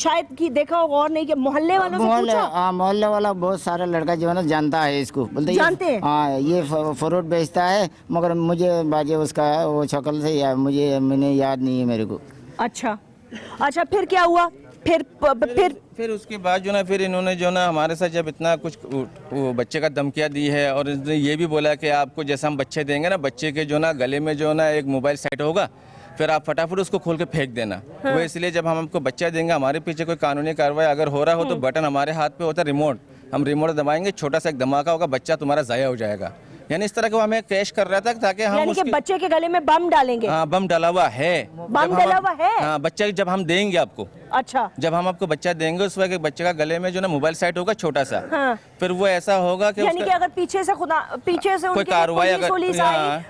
शायद कि देखा होगा और नहीं कि मोहल्ले वालों से पूछा? हाँ, मोहल्ले वाला बहुत सारा लड़का जो है ना जानता है इसको, बोलते जानते हैं? हाँ ये फ्रूट बेचता है, मगर मुझे बाजे उसका वो शक्ल से मैंने याद नहीं है मेरे को। अच्छा अच्छा, फिर क्या हुआ? फिर उसके बाद जो ना फिर इन्होंने जो ना हमारे साथ जब इतना कुछ वो बच्चे का धमकियाँ दी है, और इसने ये भी बोला कि आपको जैसा हम बच्चे देंगे ना, बच्चे के जो ना गले में जो ना एक मोबाइल सेट होगा, फिर आप फटाफट उसको खोल के फेंक देना। हाँ। वो इसलिए जब हम आपको बच्चा देंगे, हमारे पीछे कोई कानूनी कार्रवाई अगर हो रहा हो तो बटन हमारे हाथ पे होता है रिमोट, हम रिमोट दबाएंगे, छोटा सा एक धमाका होगा, बच्चा तुम्हारा ज़ाया हो जाएगा। यानी इस तरह का हमें कैश कर रहा था ताकि हम यानी कि बच्चे के गले में बम डालेंगे। हाँ, बम डाला हुआ है। बम डाला हुआ है? हाँ, बच्चा जब हम देंगे आपको, अच्छा, जब हम आपको बच्चा देंगे उस वक्त बच्चे का गले में जो ना मोबाइल सेट होगा छोटा सा। हाँ। फिर वो ऐसा होगा कि यानी कि अगर पीछे से कोई कार्रवाई अगर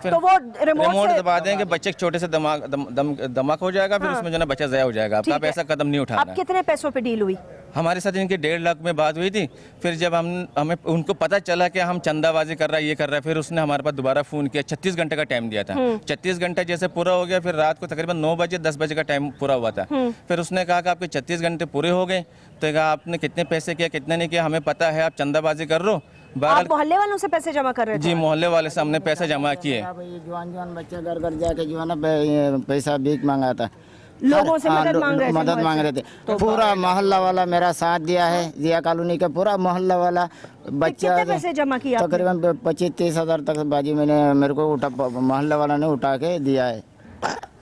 तो वो रिमोट दबा देंगे, बच्चे छोटे से धमाक हो जाएगा, फिर उसमें जो ना बच्चा ज़ाया हो जाएगा। आप ऐसा कदम नहीं उठाना। अब कितने पैसों पे डील हुई? हमारे साथ इनके 1.5 लाख में बात हुई थी। फिर जब हमें उनको पता चला कि हम चंदाबाजी कर रहा है, ये कर रहा है, फिर उसने हमारे पास दोबारा फ़ोन किया। 36 घंटे का टाइम दिया था। 36 घंटे जैसे पूरा हो गया, फिर रात को तकरीबन 9 बजे 10 बजे का टाइम पूरा हुआ था। फिर उसने कहा कि आपके 36 घंटे पूरे हो गए, तो कहा आपने कितने पैसे किया, कितने नहीं किया, हमें पता है, आप चंदाबाजी कर रहे हो। आप मोहल्ले वालों से पैसे जमा कर रहे थे? जी, मोहल्ले वाले से हमने पैसे जमा किए। जवान बच्चे घर घर जाके जो है ना पैसा भीख मांगा था, लोगों से मदद मांग रहे थे। तो पूरा मोहल्ला वाला मेरा साथ दिया है, जिया कॉलोनी का पूरा मोहल्ला वाला। बच्चा कितने पैसे जमा किया? तकरीबन 25-30 हज़ार तक बाजी मेरे को मोहल्ला वाला ने उठा के दिया है।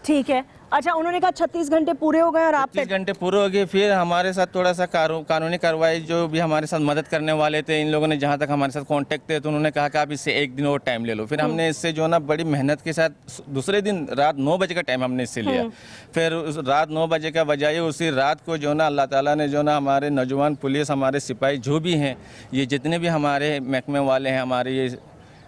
ठीक है। अच्छा, उन्होंने कहा 36 घंटे पूरे हो गए और आप 36 घंटे पूरे हो गए। फिर हमारे साथ थोड़ा सा कानूनी कार्रवाई, जो भी हमारे साथ मदद करने वाले थे, इन लोगों ने जहाँ तक हमारे साथ कांटेक्ट थे, तो उन्होंने कहा कि आप इससे 1 दिन और टाइम ले लो। फिर हमने इससे जो ना बड़ी मेहनत के साथ दूसरे दिन रात 9 बजे का टाइम हमने इससे लिया। फिर उस रात 9 बजे का बजाय उसी रात को जो ना अल्लाह ताला ने जो ना हमारे नौजवान पुलिस, हमारे सिपाही जो भी हैं, ये जितने भी हमारे महकमे वाले हैं, हमारे ये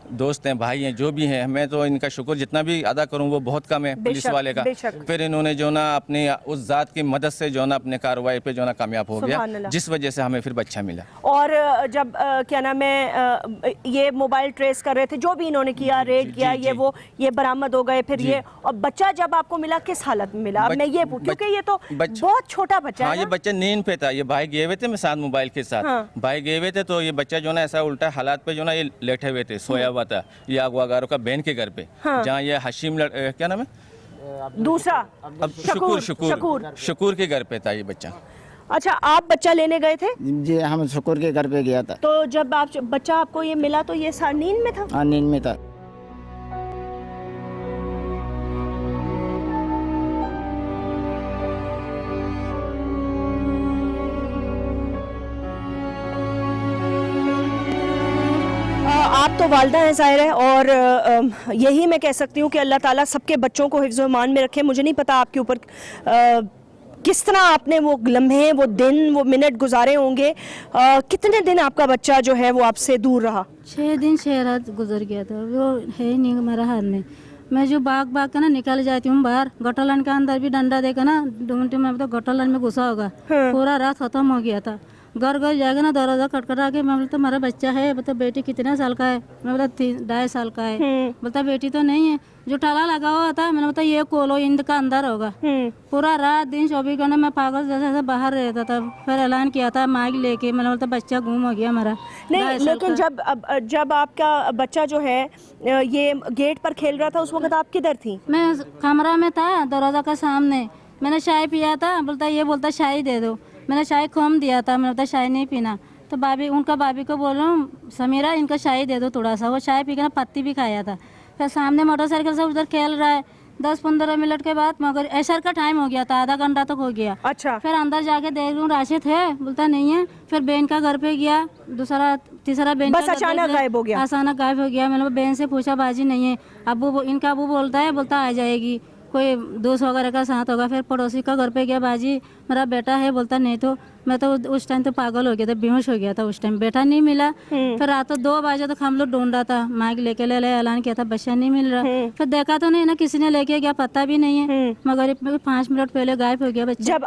दोस्त हैं, भाई हैं, जो भी हैं, मैं तो इनका शुक्र जितना भी अदा करूं वो बहुत कम है पुलिस वाले का। फिर इन्होंने जो ना अपनी उस जात की मदद से जो ना अपने कार्रवाई पे जो ना कामयाब हो गया, जिस वजह से हमें फिर बच्चा मिला। और जब क्या नाम है, ये मोबाइल ट्रेस कर रहे थे, जो भी इन्होंने किया, रेड किया, ये बरामद हो गए। फिर ये और बच्चा जब आपको मिला किस हालत में मिला? अब मैं ये क्योंकि ये तो बहुत छोटा बच्चा है। ये बच्चा नींद पे था, ये भाई गए हुए थे मेरे साथ मोबाइल के साथ। भाई गए हुए थे, तो ये बच्चा जो ना ऐसा उल्टा हालात पे जो ना ये लेटे हुए थे, सोया हुआ था, ये अगवागारों का बहन के घर पे। जहाँ ये हशीम क्या नाम है दूसरा, शकूर के घर पे था ये बच्चा। अच्छा, आप बच्चा लेने गए थे? जी, हम शकूर के घर पे गया था। तो जब बच्चा आपको ये मिला तो ये नींद में था? हाँ, नींद में था। आप तो वालिदा हैं ज़ाहिर है, और यही मैं कह सकती हूँ कि अल्लाह ताला सबके बच्चों को हिफ्ज़-ओ ईमान में रखे। मुझे नहीं पता आपके ऊपर किस तरह आपने वो लम्हे, वो दिन, वो मिनट गुजारे होंगे। कितने दिन आपका बच्चा जो है वो आपसे दूर रहा? 6 दिन 6 रात गुजर गया था। वो है ही नहीं हमारे हाथ में। मैं जो भाग के ना निकल जाती हूँ बाहर, गटरलाइन के अंदर भी डंडा देकर ना 2 मिनट में तो गटरलाइन में घुसा होगा। पूरा रात खत्म हो गया था। घर जाएगा ना, दरवाजा खटखटा के मैं बोलता हमारा बच्चा है। बोलता बेटी कितने साल का है? मैं बोला 2.5 साल का है। बोलता बेटी तो नहीं है। जो ताला लगा हुआ था, मैंने बोलता ये खोलो, इंद का अंदर होगा। पूरा रात दिन 24 घंटे मैं पागल जैसे बाहर रहता था। फिर ऐलान किया था माइक लेके, मैंने बोलता बच्चा गुम हो गया हमारा। नहीं, लेकिन जब आपका बच्चा जो है ये गेट पर खेल रहा था, उस वक्त आप किधर थी? मैं कमरा में था, दरवाजा का सामने। मैंने चाय पिया था, बोलता चाय दे दो। मैंने चाय कम दिया था, मैंने बोलता चाय नहीं पीना। तो उनका भाभी को बोल रहा हूँ, समीरा इनका चाय दे दो थोड़ा सा। वो चाय पी के ना पत्ती भी खाया था। फिर सामने मोटरसाइकिल से उधर खेल रहा है। 10-15 मिनट के बाद मगर ऐशर का टाइम हो गया था, आधा घंटा तक हो गया। अच्छा। फिर अंदर जाके देख लूँ राशिद है, बोलता नहीं है। फिर बहन का घर पे गया, तीसरा बहन बस अचानक गायब हो गया। अचानक गायब हो गया। मैंने बहन से पूछा, बाजी नहीं है। इनका अबू बोलता आ जाएगी, कोई दोस्त वगैरह का साथ होगा। फिर पड़ोसी का घर पे गया, बाजी मेरा बेटा है, बोलता नहीं। तो मैं तो उस टाइम तो पागल हो गया था, बेहोश हो गया था। उस टाइम बेटा नहीं मिला। फिर रात 2 बजे तक हम लोग ढूंढ रहा था, माइक लेके ऐलान किया था बच्चा नहीं मिल रहा। फिर देखा तो नहीं ना, किसी ने लेके गया, पता भी नहीं है। मगर 5 मिनट पहले गायब हो गया बच्चा। जब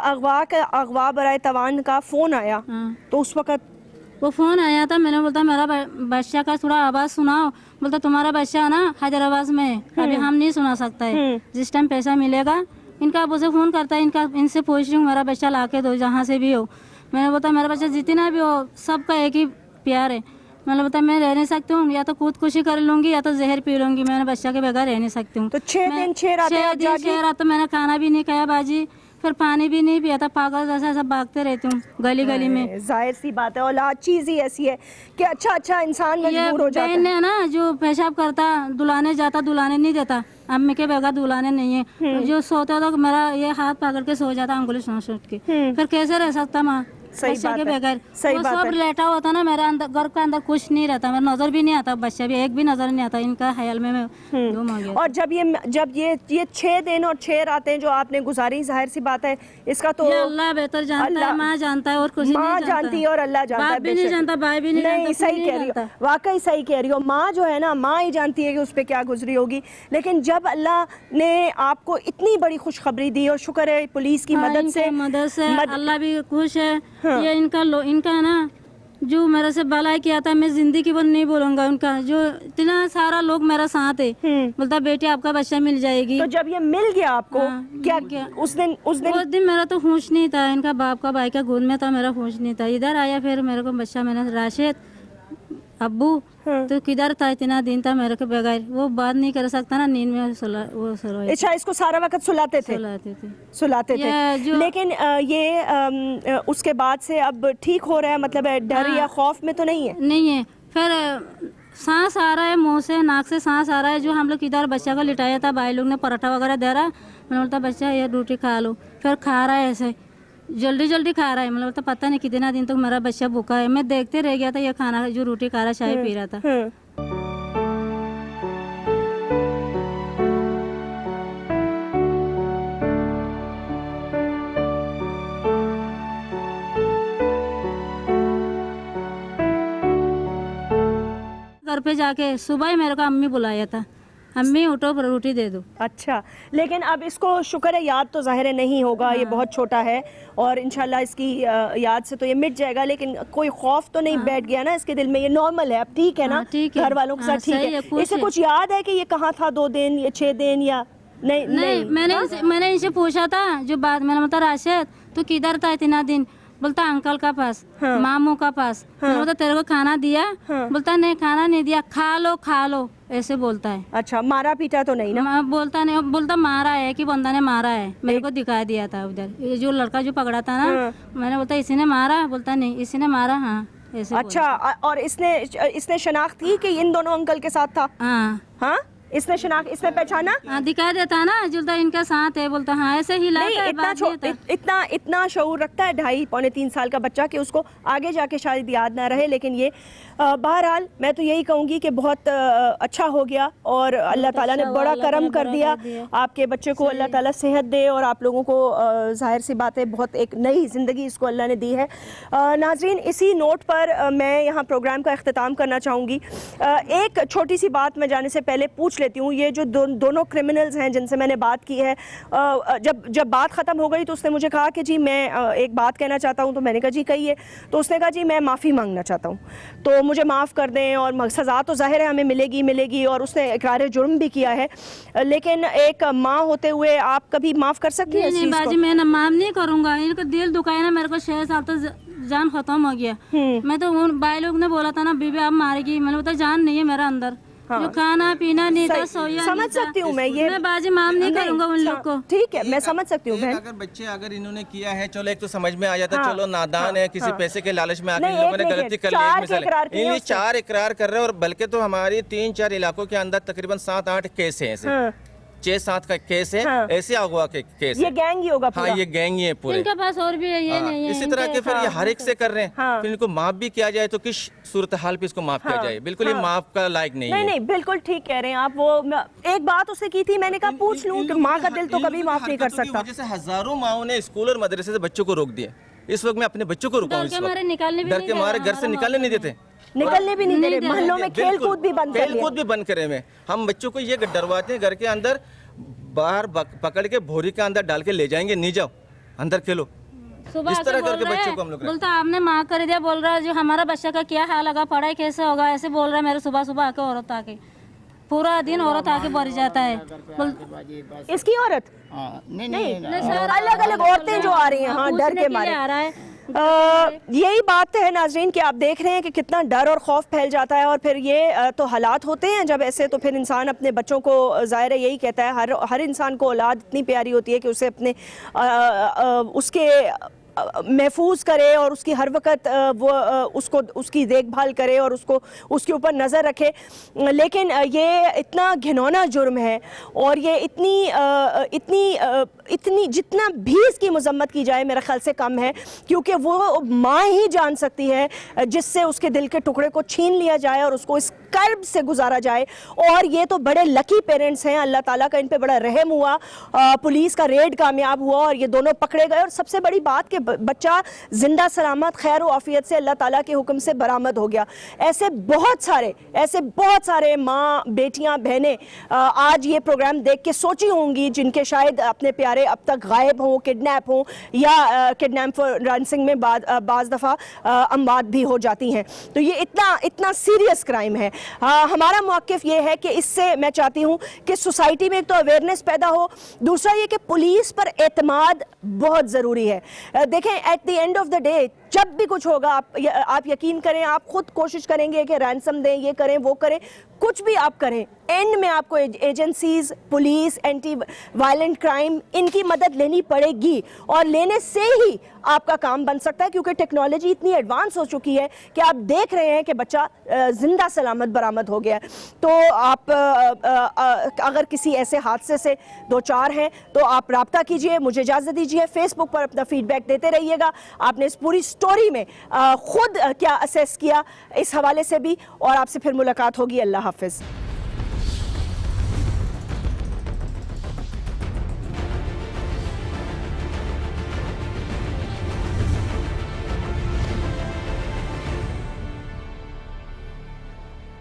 अगवा बराए तवान का फोन आया तो उस वक्त वो फ़ोन आया था। मैंने बोलता मेरा बच्चा का थोड़ा आवाज़ सुनाओ। बोलता तुम्हारा बच्चा ना हैदराबाद में, अभी हम नहीं सुना सकता है। जिस टाइम पैसा मिलेगा इनका अबू से फ़ोन करता है, इनसे पूछ रही हूँ मेरा बच्चा ला के दो जहाँ से भी हो। मैंने बताया मेरा बच्चा जितना भी हो सबका एक ही प्यार है। मैंने बताया मैं रह नहीं सकती हूँ, या तो खुदकुशी कर लूँगी या तो जहर पी लूँगी, मैंने बच्चा के बगैर रह नहीं सकती हूँ। तो 6 दिन 6 रातें आप जागी? 6 रात तो मैंने खाना भी नहीं खाया बाजी, फिर पानी भी नहीं पिया था, पागल जैसा सब भागते रहती हूँ गली गली में। जाहिर सी बात है, औलाद चीज़ ही ऐसी है कि अच्छा इंसान मजबूर हो जाता बहन है। है ना जो पेशाब करता दुलाने जाता, दुलाने नहीं देता, अम्मी के बगैर दुलाने नहीं है। जो सोता तो मेरा ये हाथ पकड़ के सो जाता अंगुली सोच के, फिर कैसे रह सकता माँ सही बच्चे बात के है, बगैर। सही वो बात सब है। लेटा हुआ था ना मेरे अंदर, घर के अंदर कुछ नहीं रहता, मेरा नजर भी नहीं आता, बच्चा भी एक भी नजर नहीं आता, इनका ख्याल में मैं गुम हो गया। और जब ये 6 दिन और 6 रातें जो आपने गुजारी, जाहिर सी बात है इसका तो ये अल्लाह बेहतर जानता है, अल्लाह- माँ जानता है और कुछ माँ नहीं जानता जानती है और अल्लाह जानता है। बाप भी नहीं बेशक। जानता, भाई भी नहीं जानता, सही कोई कह नहीं रही हो, जानता। वाकई सही कह रही हो। माँ जो है ना, माँ ही जानती है कि उस पर क्या गुजरी होगी। लेकिन जब अल्लाह ने आपको इतनी बड़ी खुशखबरी दी, और शुक्र है पुलिस की हाँ, मदद इनके से मदद से अल्लाह भी खुश है। हाँ। ये इनका ना जो मेरे से भलाई किया था, मैं जिंदगी भर नहीं बोलूंगा उनका। जो इतना सारा लोग मेरा साथ है, बोलता बेटी आपका बच्चा मिल जाएगी। तो जब ये मिल गया आपको, हाँ, क्या मिल गया। उस दिन मेरा तो होश नहीं था, इनका बाप का भाई का गोद में था, मेरा होश नहीं था। इधर आया फिर मेरे को बच्चा, मैंने राशिद अब्बू तो किधर था इतना दिन था मेरे के बगैर, वो बात नहीं कर सकता ना, नींद में सोलाते अच्छा, इसको सारा वक्त सुलाते थे थे। सुलाते ये थे। जो- लेकिन उसके बाद से अब ठीक हो रहा है, मतलब डर या खौफ में तो नहीं है? नहीं है। फिर सांस आ रहा है मुंह से, नाक से सांस आ रहा है। जो हम लोग इधर बच्चा को लिटाया था, भाई लोग ने पराठा वगैरह दे रहा, मैंने बोलता बच्चा ये रोटी खा लो, फिर खा रहा है ऐसे जल्दी जल्दी खा रहा है। मतलब तो पता नहीं कितना दिन तक मेरा बच्चा भूखा है। मैं देखते रह गया था ये खाना जो रोटी खा रहा है, चाय पी रहा था। घर पे जाके सुबह ही मेरे को अम्मी बुलाया था, अम्मी उठो रोटी दे दो। अच्छा, लेकिन अब इसको शुक्र है याद तो ज़ाहिर है नहीं होगा, ये बहुत छोटा है और इंशाल्लाह इसकी याद से तो ये मिट जाएगा। लेकिन कोई खौफ तो नहीं बैठ गया ना इसके दिल में? ये नॉर्मल है, अब ठीक है ना? ठीक है। घर वालों के साथ ठीक सही है। खुश इसे है। कुछ याद है कि ये कहाँ था 2 दिन या 6 दिन या नहीं? नहीं, मैंने इनसे पूछा था जो बात, मैंने बोला राशिद तू किधर था इतना दिन? बोलता अंकल का पास, मामू का पास। मैंने बोलता तेरे को खाना दिया? बोलता नहीं खाना नहीं दिया, खा लो ऐसे बोलता है। अच्छा, मारा पीटा तो नहीं ना? बोलता नहीं, बोलता मारा है कि बंदा ने मारा है, मेरे को दिखा दिया था उधर, ये जो लड़का जो पकड़ा था ना, मैंने बोलता इसी ने मारा? बोलता नहीं इसी ने मारा। हाँ ऐसे अच्छा, और इसने शनाख्त की कि इन दोनों अंकल के साथ था? हाँ, इसने पहचाना? हाँ दिखा देता ना, जुलता इनका साथ है, बोलता हाँ ऐसे ही नहीं, इतना शऊर रखता है 2.5-3 साल का बच्चा कि उसको आगे जाके शायद याद ना रहे। लेकिन ये बहरहाल मैं तो यही कहूँगी कि बहुत अच्छा हो गया और अल्लाह ताला ने बड़ा करम कर दिया आपके बच्चे को। अल्लाह ताला सेहत दे और आप लोगों को जाहिर सी बात है बहुत एक नई ज़िंदगी इसको अल्लाह ने दी है। नाज़रीन, इसी नोट पर मैं यहाँ प्रोग्राम का अख्तिताम करना चाहूँगी। एक छोटी सी बात मैं जाने से पहले पूछ लेती हूँ। ये जो दोनों क्रिमिनल्स हैं जिनसे मैंने बात की है, जब बात ख़त्म हो गई तो उसने मुझे कहा कि जी मैं एक बात कहना चाहता हूँ। तो मैंने कहा जी कहिए। तो उसने कहा जी मैं माफ़ी मांगना चाहता हूँ, तो मुझे माफ़ कर दें और सज़ा तो ज़ाहिर है हमें मिलेगी। और उसने इकरार जुर्म भी किया है, लेकिन एक माँ होते हुए आप कभी माफ़ कर सकती हैं? नहीं बाजी, मैं ना माफ़ नहीं करूँगा। इनको दिल दुखाया ना मेरे को, 6 साल तो जान खत्म हो गया। मैं तो उन भाई लोग ने बोला था ना बीबी आप मारेगी, मैंने बोला जान नहीं है मेरा अंदर। जो खाना पीना नहीं था, सोया समझ सकती हूँ मैं बाजी माफ नहीं करूंगा उन लोग को। ठीक है, मैं समझ सकती हूँ बहन। अगर बच्चे अगर इन्होंने किया है, चलो एक तो समझ में आ जाता, चलो नादान है, किसी पैसे के लालच में आके इन लोगों ने गलती कर ली। एक मिसाल है, इन्हें 4 इकरार कर रहे हैं और बल्कि तो हमारी 3-4 इलाकों के अंदर तकरीबन 7-8 केस है ऐसे। 6-7 का केस है ऐसे अगवा के केस। ये गैंग ही होगा पूरा? हाँ, ये गैंग ही है पूरे। इनके पास और भी है, ये नहीं है। इसी तरह के फिर ये हर एक से कर रहे हैं। फिर इनको माफ भी किया जाए तो किस सूरत हाल पे इसको माफ किया जाए? बिल्कुल ये माफ का लायक नहीं है। नहीं, बिल्कुल ठीक कह रहे हैं आप। वो एक बात उसने की थी, मैंने कहा पूछ लूं कि माँ का दिल तो कभी माफ नहीं कर सकता। जैसे हजारों माओ ने स्कूल और मदरसे से बच्चों को रोक दिया। इस वक्त मैं अपने बच्चों को रुकाऊं, डर के मारे घर से निकालने नहीं देते, निकलने भी नहीं दे रहे। महल्लों में खेल कूद भी बंद करे हुए। हम बच्चों को ये डरवाते हैं, घर के अंदर बाहर पकड़ के भोरी के अंदर डाल के ले जाएंगे, नहीं जाओ अंदर खेलो। सुबह इस तरह करके बच्चों को हम लोग बोलता आपने माँ कर दिया, बोल रहा है जो हमारा बच्चा का क्या हाल होगा, पढ़ाई कैसे होगा, ऐसे बोल रहा है मेरे सुबह सुबह आके औरत आके। पूरा दिन औरत आके बढ़ जाता है। इसकी औरत हाँ, नहीं अलग अलग औरतें जो आ रही हैं, हाँ, डर के मारे आ रहा है। यही बात है नाजरीन कि आप देख रहे हैं कि कितना डर और खौफ फैल जाता है, और फिर ये तो हालात होते हैं जब ऐसे, तो फिर इंसान अपने बच्चों को, ज़ाहिर है यही कहता है, हर इंसान को औलाद इतनी प्यारी होती है कि उसे अपने उसके महफूज करे और उसकी हर वक्त वो उसको उसकी देखभाल करे और उसको उसके ऊपर नज़र रखे। लेकिन ये इतना घिनौना जुर्म है और ये इतनी जितना भी इसकी मजम्मत की जाए मेरे ख्याल से कम है, क्योंकि वो माँ ही जान सकती है जिससे उसके दिल के टुकड़े को छीन लिया जाए और उसको इस कर्ब से गुजारा जाए। और ये तो बड़े लकी पेरेंट्स हैं, अल्लाह ताला का इन पे बड़ा रहम हुआ, पुलिस का रेड कामयाब हुआ और ये दोनों पकड़े गए। और सबसे बड़ी बात कि बच्चा जिंदा सलामत खैर व आफियत से अल्लाह ताला के हुक्म से बरामद हो गया। ऐसे बहुत सारे माँ, बेटियां, बहनें आज ये प्रोग्राम देख के सोची होंगी जिनके शायद अपने प्यारे अब तक गायब हों, किडनैप हों या किडनैप फॉर रैंसम में बाज़ दफ़ा अमवात भी हो जाती हैं। तो ये इतना सीरियस क्राइम है। हमारा मौक़िफ़ ये है कि इससे मैं चाहती हूँ कि सोसाइटी में एक तो अवेयरनेस पैदा हो, दूसरा ये कि पुलिस पर एतमाद बहुत ज़रूरी है। देखें, at the end of the day जब भी कुछ होगा, आप यकीन करें, आप खुद कोशिश करेंगे कि रैंसम दें, ये करें, वो करें, कुछ भी आप करें, एंड में आपको agencies, police, anti violent crime, इनकी मदद लेनी पड़ेगी और लेने से ही आपका काम बन सकता है, क्योंकि टेक्नोलॉजी इतनी एडवांस हो चुकी है कि आप देख रहे हैं कि बच्चा जिंदा सलामत बरामद हो गया है। तो आप अगर किसी ऐसे हादसे से दो चार हैं तो आप रब्ता कीजिए, मुझे इजाज़त दीजिए। फेसबुक पर अपना फीडबैक देते रहिएगा। आपने इस पूरी स्टोरी में खुद क्या असेस किया, इस हवाले से भी, और आपसे फिर मुलाकात होगी। अल्लाह हाफिज़।